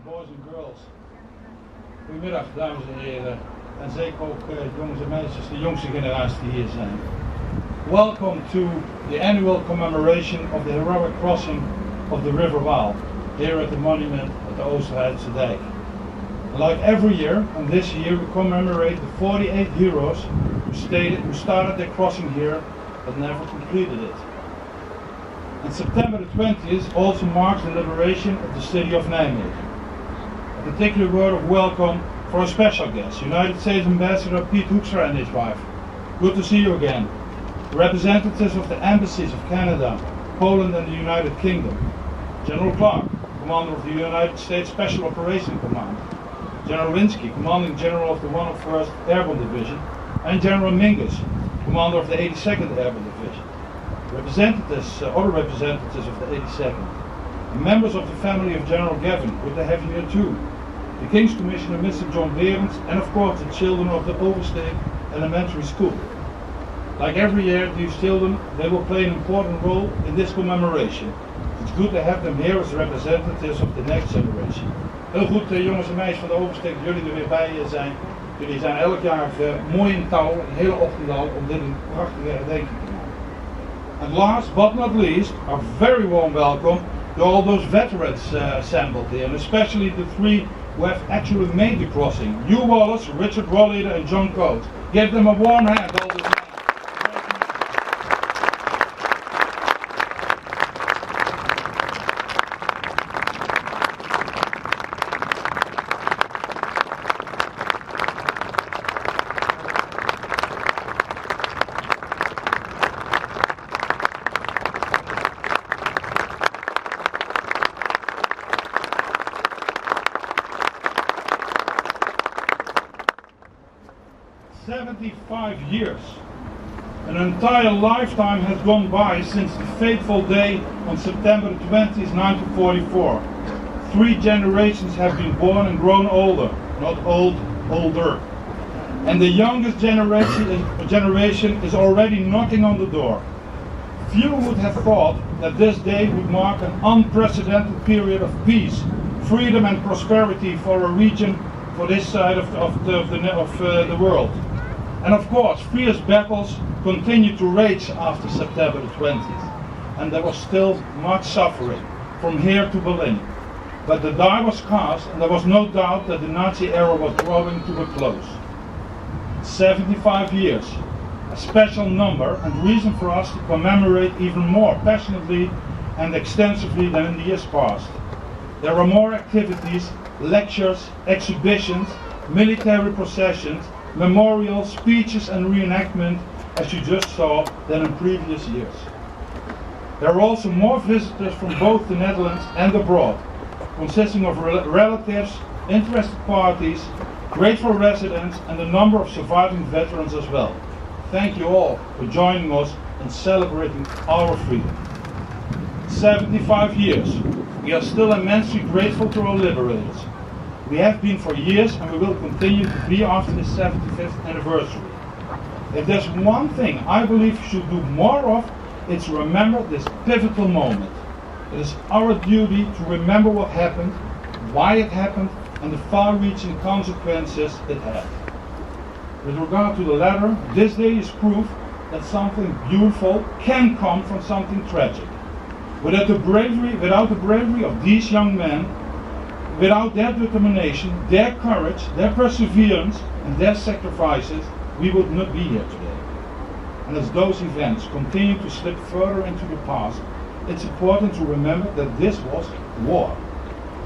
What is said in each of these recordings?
boys and girls. Goedemiddag dames en heren en zeker ook jongens en meisjes, de jongste generatie die hier zijn. Welcome to the annual commemoration of the heroic crossing of the River Waal here at the monument at the Oosterheidse Dijk. Like every year, and this year we commemorate the 48 heroes who started their crossing here but never completed it. And September the 20th also marks the liberation of the city of Nijmegen. A particular word of welcome for our special guest, United States Ambassador Piet Hoekstra and his wife. Good to see you again. Representatives of the embassies of Canada, Poland and the United Kingdom. General Clark, Commander of the United States Special Operations Command. General Linsky, Commanding General of the 101st Airborne Division. And General Mingus, Commander of the 82nd Airborne Division. Other representatives of the 82nd. And members of the family of General Gavin, good to have you here too. The King's Commissioner Mr. John Berends, and of course the children of the Oversteek Elementary School. Like every year, these children, they will play an important role in this commemoration. It's good to have them here as representatives of the next generation. Heel goed, jongens en meisjes van de Oversteek, dat jullie er weer bij zijn. Jullie zijn elk jaar mooi in touw, een hele ochtend al, om dit een prachtige herdenking te maken. And last but not least, a very warm welcome to all those veterans assembled here, and especially the three who have actually made the crossing. Hugh Wallace, Richard Rolleder and John Coates. Give them a warm hand, all those men. 75 years. An entire lifetime has gone by since the fateful day on September 20th, 1944. 3 generations have been born and grown older, not old, older. And the youngest generation is already knocking on the door. Few would have thought that this day would mark an unprecedented period of peace, freedom and prosperity for a region for this side of the world. And of course, fierce battles continued to rage after September the 20th. And there was still much suffering, from here to Berlin. But the die was cast, and there was no doubt that the Nazi era was drawing to a close. 75 years, a special number and reason for us to commemorate even more passionately and extensively than in the years past. There are more activities, lectures, exhibitions, military processions, memorials, speeches and reenactment, as you just saw, than in previous years. There are also more visitors from both the Netherlands and abroad, consisting of relatives, interested parties, grateful residents and a number of surviving veterans as well. Thank you all for joining us in celebrating our freedom. 75 years. We are still immensely grateful to our liberators. We have been for years and we will continue to be after the 75th anniversary. If there's one thing I believe we should do more of, it's remember this pivotal moment. It is our duty to remember what happened, why it happened, and the far-reaching consequences it had. With regard to the latter, this day is proof that something beautiful can come from something tragic. Without the bravery of these young men, without their determination, their courage, their perseverance, and their sacrifices, we would not be here today. And as those events continue to slip further into the past, it's important to remember that this was war.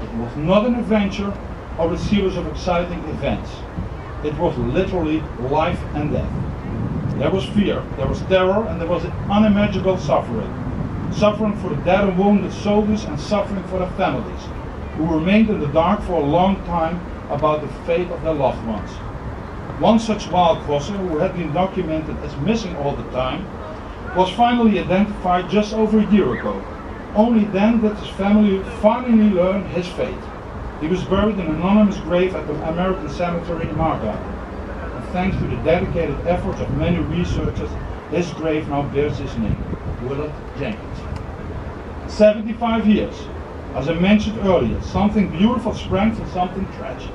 It was not an adventure or a series of exciting events. It was literally life and death. There was fear, there was terror, and there was unimaginable suffering. Suffering for the dead and wounded soldiers and suffering for their families, who remained in the dark for a long time about the fate of their loved ones. One such wild crosser, who had been documented as missing all the time, was finally identified just over a year ago. Only then did his family finally learn his fate. He was buried in an anonymous grave at the American cemetery in Margate. And thanks to the dedicated efforts of many researchers, his grave now bears his name, Willard Jenkins. 75 years. As I mentioned earlier, something beautiful sprang from something tragic.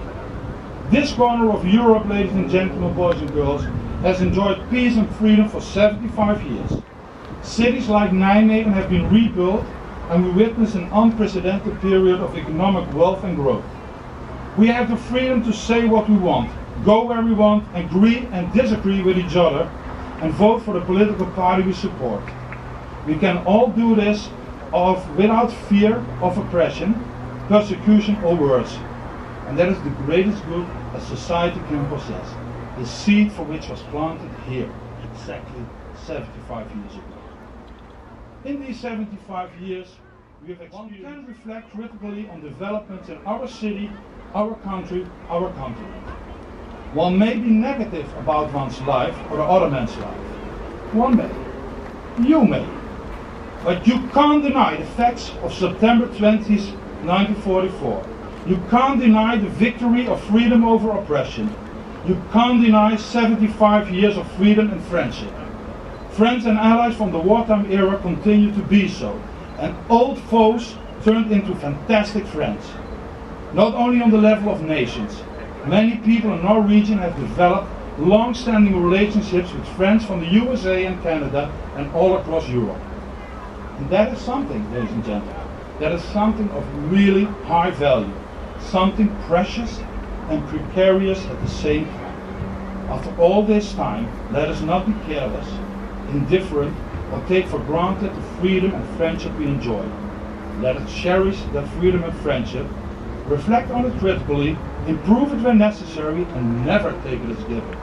This corner of Europe, ladies and gentlemen, boys and girls, has enjoyed peace and freedom for 75 years. Cities like Nijmegen have been rebuilt, and we witness an unprecedented period of economic wealth and growth. We have the freedom to say what we want, go where we want, agree and disagree with each other, and vote for the political party we support. We can all do this without fear of oppression, persecution or worse. And that is the greatest good a society can possess. The seed for which was planted here, exactly 75 years ago. In these 75 years, we have experienced. One can reflect critically on developments in our city, our country, our continent. One may be negative about one's life or the other man's life. One may. You may. But you can't deny the facts of September 20th, 1944. You can't deny the victory of freedom over oppression. You can't deny 75 years of freedom and friendship. Friends and allies from the wartime era continue to be so, and old foes turned into fantastic friends. Not only on the level of nations, many people in our region have developed long-standing relationships with friends from the USA and Canada and all across Europe. And that is something, ladies and gentlemen, that is something of really high value, something precious and precarious at the same time. After all this time, let us not be careless, indifferent, or take for granted the freedom and friendship we enjoy. Let us cherish that freedom and friendship, reflect on it critically, improve it when necessary, and never take it as given.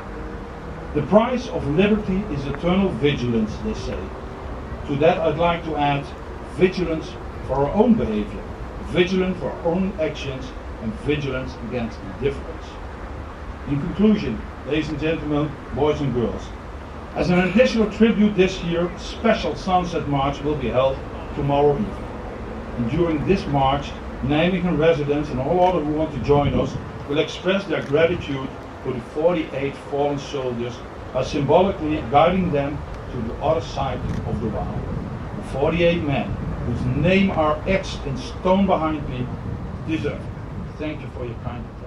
The price of liberty is eternal vigilance, they say. To that I'd like to add vigilance for our own behavior, vigilance for our own actions, and vigilance against indifference. In conclusion, ladies and gentlemen, boys and girls, as an additional tribute this year, a special Sunset March will be held tomorrow evening. And during this march, Nijmegen residents and all others who want to join us will express their gratitude to the 48 fallen soldiers by symbolically guiding them to the other side of the Waal. The 48 men whose name are etched in stone behind me deserve it. Thank you for your kind attention.